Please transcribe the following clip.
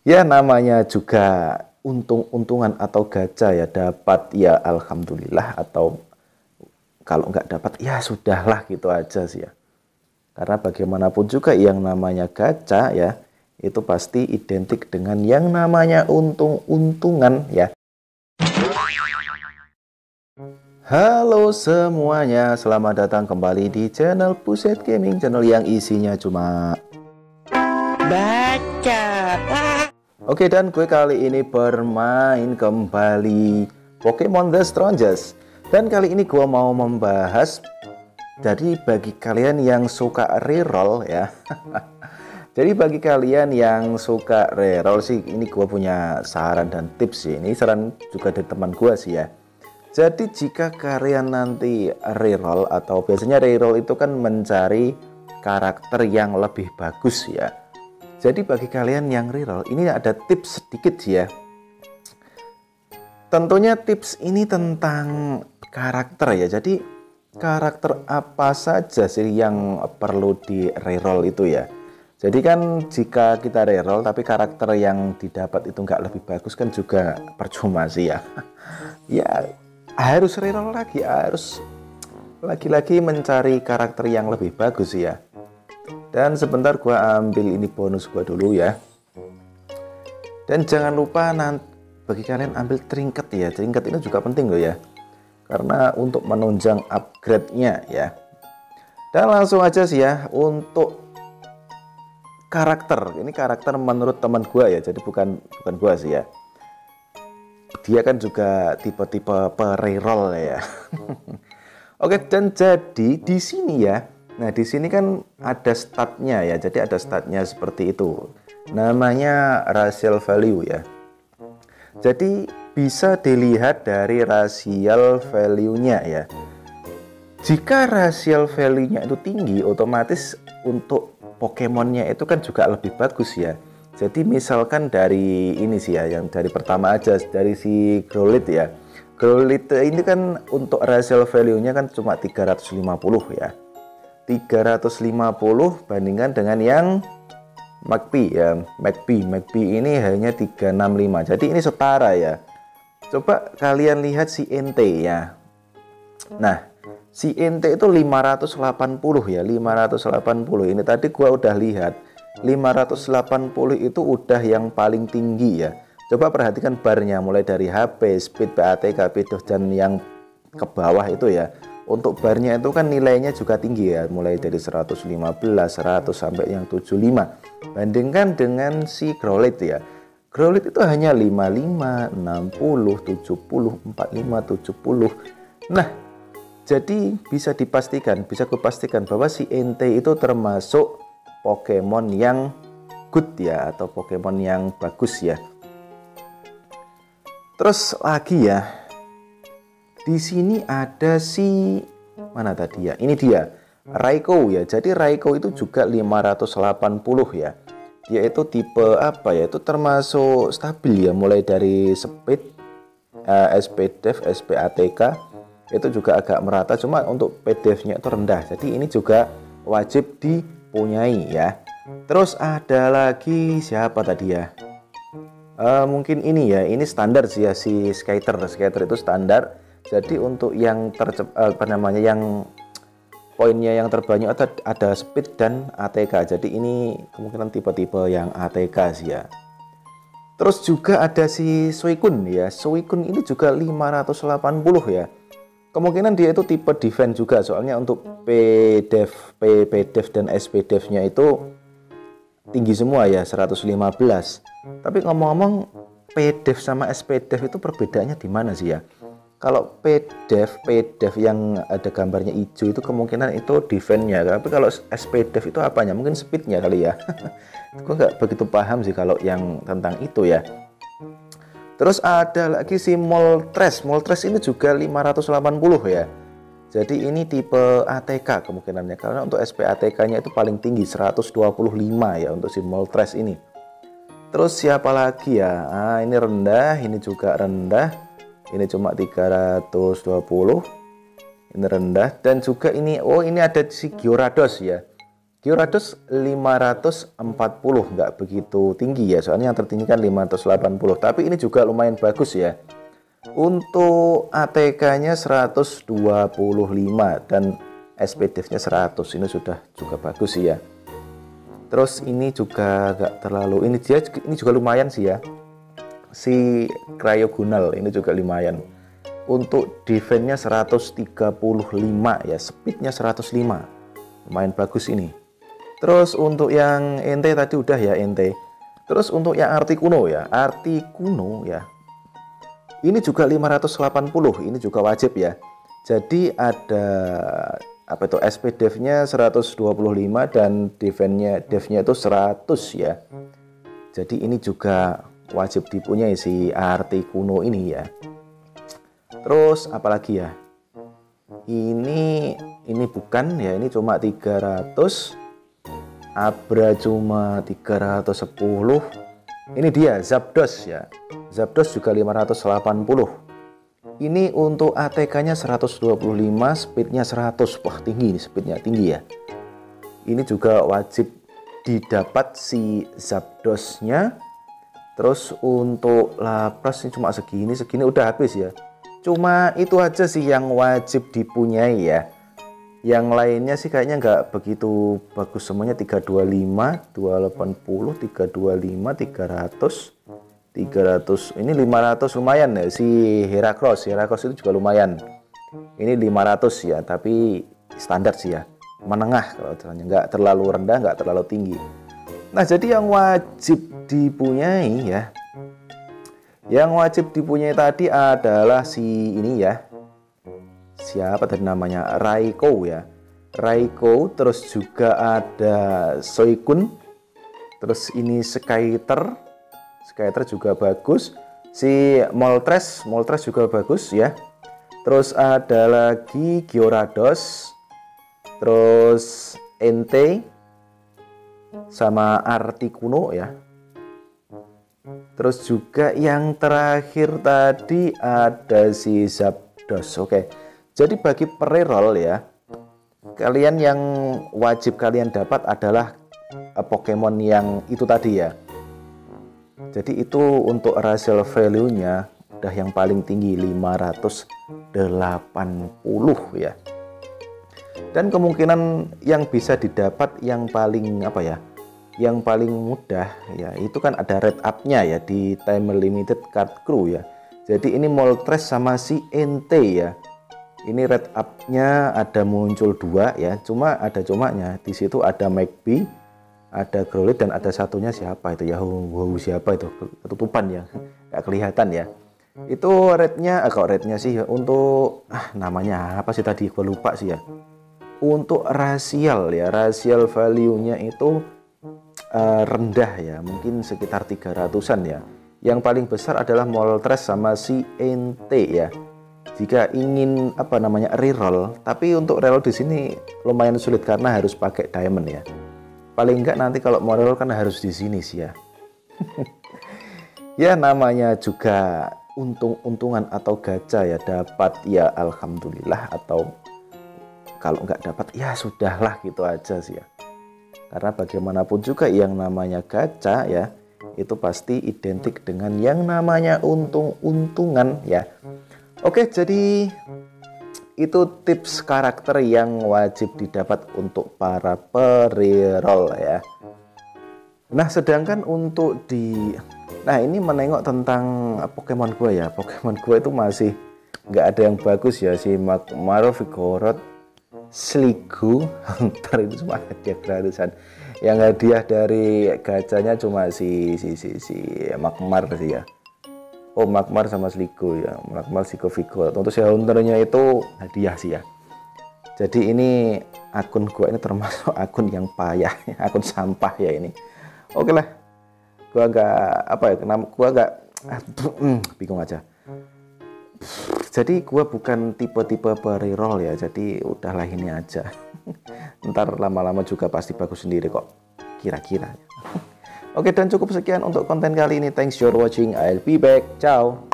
Ya namanya juga untung-untungan atau gacha ya, dapat ya alhamdulillah, atau kalau nggak dapat ya sudahlah gitu aja sih ya. Karena bagaimanapun juga yang namanya gacha ya, itu pasti identik dengan yang namanya untung-untungan ya. Halo semuanya, selamat datang kembali di channel Puset Gaming, channel yang isinya cuma baca. Oke, dan gue kali ini bermain kembali Pokemon The Strongest. Dan kali ini gue mau membahas, jadi bagi kalian yang suka reroll ya. Jadi bagi kalian yang suka reroll sih, ini gue punya saran dan tips sih. Ini saran juga dari teman gue sih ya. Jadi jika kalian nanti reroll, atau biasanya reroll itu kan mencari karakter yang lebih bagus ya. Jadi bagi kalian yang reroll, ini ada tips sedikit ya. Tentunya tips ini tentang karakter ya. Jadi karakter apa saja sih yang perlu di reroll itu ya. Jadi kan jika kita reroll tapi karakter yang didapat itu nggak lebih bagus kan juga percuma sih ya. Ya harus reroll lagi, harus lagi-lagi mencari karakter yang lebih bagus ya. Dan sebentar gua ambil ini bonus gua dulu ya. Dan jangan lupa nanti bagi kalian ambil trinket ya. Trinket ini juga penting loh ya. Karena untuk menunjang upgrade-nya ya. Dan langsung aja sih ya untuk karakter. Ini karakter menurut teman gua ya. Jadi bukan gua sih ya. Dia kan juga tipe-tipe pre-roll ya. Oke, dan jadi di sini ya. Nah, di sini kan ada statnya ya. Jadi ada statnya seperti itu. Namanya racial value ya. Jadi bisa dilihat dari racial value-nya ya. Jika racial value-nya itu tinggi, otomatis untuk Pokemonnya itu kan juga lebih bagus ya. Jadi misalkan dari ini sih ya, yang dari pertama aja, dari si Growlithe ya. Growlithe ini kan untuk racial value-nya kan cuma 350 ya. 350 bandingkan dengan yang Magpie ya. Magpie ini hanya 365. Jadi ini setara ya. Coba kalian lihat si Entei ya. Nah, si Entei itu 580 ya, 580. Ini tadi gua udah lihat. 580 itu udah yang paling tinggi ya. Coba perhatikan barnya mulai dari HP, speed, PATK, PDOF dan yang ke bawah itu ya. Untuk barnya itu kan nilainya juga tinggi ya, mulai dari 115, 100 sampai yang 75. Bandingkan dengan si Growlithe ya. Growlithe itu hanya 55, 60, 70, 45, 70. Nah, jadi bisa kupastikan bahwa si Entei itu termasuk Pokemon yang good ya, atau Pokemon yang bagus ya. Terus lagi ya, di sini ada si mana tadi ya? Ini dia Raikou ya. Jadi Raikou itu juga 580 ya. Dia itu tipe apa ya? Itu termasuk stabil ya, mulai dari speed, SPDEF, SPATK itu juga agak merata. Cuma untuk PDF-nya itu rendah. Jadi ini juga wajib dipunyai ya. Terus ada lagi siapa tadi ya? Mungkin ini ya. Ini standar sih ya, si Skater. Skater itu standar. Jadi untuk yang yang poinnya yang terbanyak ada speed dan ATK. Jadi ini kemungkinan tipe-tipe yang ATK sih ya. Terus juga ada si Suicune ya. Suicune ini juga 580 ya. Kemungkinan dia itu tipe defense juga, soalnya untuk PDEF dan SPDEF-nya itu tinggi semua ya, 115. Tapi ngomong-ngomong, PDEF sama SPDEF itu perbedaannya di mana sih ya? Kalau PDEF yang ada gambarnya hijau itu kemungkinan itu defense-nya. Tapi kalau SPDEF itu apanya? Mungkin speed-nya kali ya. Gue nggak begitu paham sih kalau yang tentang itu ya. Terus ada lagi si Moltres. Moltres ini juga 580 ya. Jadi ini tipe ATK kemungkinannya. Karena untuk SPATK-nya itu paling tinggi 125 ya untuk si Moltres ini. Terus siapa lagi ya? Ini rendah, ini juga rendah. Ini cuma 320. Ini rendah. Dan juga ini, ini ada si Gyarados ya. Gyarados 540, nggak begitu tinggi ya, soalnya yang tertinggi kan 580, tapi ini juga lumayan bagus ya. Untuk ATK-nya 125 dan SPDF-nya 100, ini sudah juga bagus sih ya. Terus ini juga nggak terlalu, ini juga lumayan sih ya. Si Cryogonal ini juga lumayan. Untuk defense-nya 135 ya, speed-nya 105, lumayan bagus ini. Terus untuk yang ente tadi udah ya ente. Terus untuk yang Articuno ya, ini juga 580, ini juga wajib ya. Jadi ada apa itu, SPDF-nya 125 dan defense-nya itu 100 ya. Jadi ini juga wajib dipunyai si Articuno ini ya. Terus apalagi ya? Ini bukan ya, ini cuma 300. Abra cuma 310. Ini dia Zapdos ya. Zapdos juga 580. Ini untuk ATK-nya 125, speed-nya 100. Wah, tinggi ini, speed-nya tinggi ya. Ini juga wajib didapat si Zapdos-nya. Terus untuk Lapras ini cuma segini udah habis ya. Cuma itu aja sih yang wajib dipunyai ya. Yang lainnya sih kayaknya nggak begitu bagus semuanya. 325, 280, 325, 300, ini 500 lumayan ya. Si Heracross itu juga lumayan. Ini 500 ya, tapi standar sih ya, menengah kalau caranya, nggak terlalu rendah, nggak terlalu tinggi. Nah, jadi yang wajib dipunyai ya, yang wajib dipunyai tadi adalah si ini ya, siapa tadi namanya, Raikou ya, Raikou. Terus juga ada Suicune. Terus ini Skyter juga bagus. Si Moltres juga bagus ya. Terus ada lagi Gyarados, terus Entei sama Articuno ya. Terus juga yang terakhir tadi ada si Zapdos. Oke. Jadi bagi pre-roll ya, kalian yang wajib kalian dapat adalah Pokemon yang itu tadi ya. Jadi itu untuk racial value-nya udah yang paling tinggi 580 ya. Dan kemungkinan yang bisa didapat yang paling apa ya? Yang paling mudah ya, itu kan ada rate up-nya ya di time limited card crew ya. Jadi ini Moltres sama si Entei ya. Ini rate up-nya ada muncul 2 ya, cuma ada comanya. Di situ ada Magby, ada Growlithe, dan ada satunya siapa itu ya? Siapa itu? Ketutupan ya, nggak kelihatan ya. Itu rate-nya, kok rate-nya sih untuk namanya apa sih tadi? Gue lupa sih ya. Untuk racial ya, racial value-nya itu rendah ya, mungkin sekitar 300-an ya. Yang paling besar adalah Moltres sama si Entei ya. Jika ingin apa namanya reroll, tapi untuk reroll di sini lumayan sulit karena harus pakai diamond ya. Paling enggak nanti kalau mau reroll kan harus di sini sih ya. Ya namanya juga untung-untungan atau gacha ya, dapat ya alhamdulillah, atau kalau nggak dapat ya sudahlah gitu aja sih ya. Karena bagaimanapun juga yang namanya gacha ya, itu pasti identik dengan yang namanya untung-untungan ya. Oke, jadi itu tips karakter yang wajib didapat untuk para pre-roll ya. Nah, sedangkan untuk ini menengok tentang Pokemon gue ya. Pokemon gue itu masih nggak ada yang bagus ya. Si Magmar, Vigoroth, Sliggoo, Haunter itu cuma hadiah gratisan. Yang hadiah dari gacanya cuma si Magmar sih ya. Oh, Magmar sama Sliggoo ya. Magmar, Sliggoo, Vigoroth. Untuk si Haunternya itu hadiah sih ya. Jadi ini akun gua ini termasuk akun yang payah, akun sampah ya ini. Oke lah. Gua agak bingung aja. Jadi gua bukan tipe-tipe pre-roll ya. Jadi udahlah ini aja. Ntar lama-lama juga pasti bagus sendiri kok. Kira-kira. Oke, dan cukup sekian untuk konten kali ini. Thanks for watching. I'll be back. Ciao.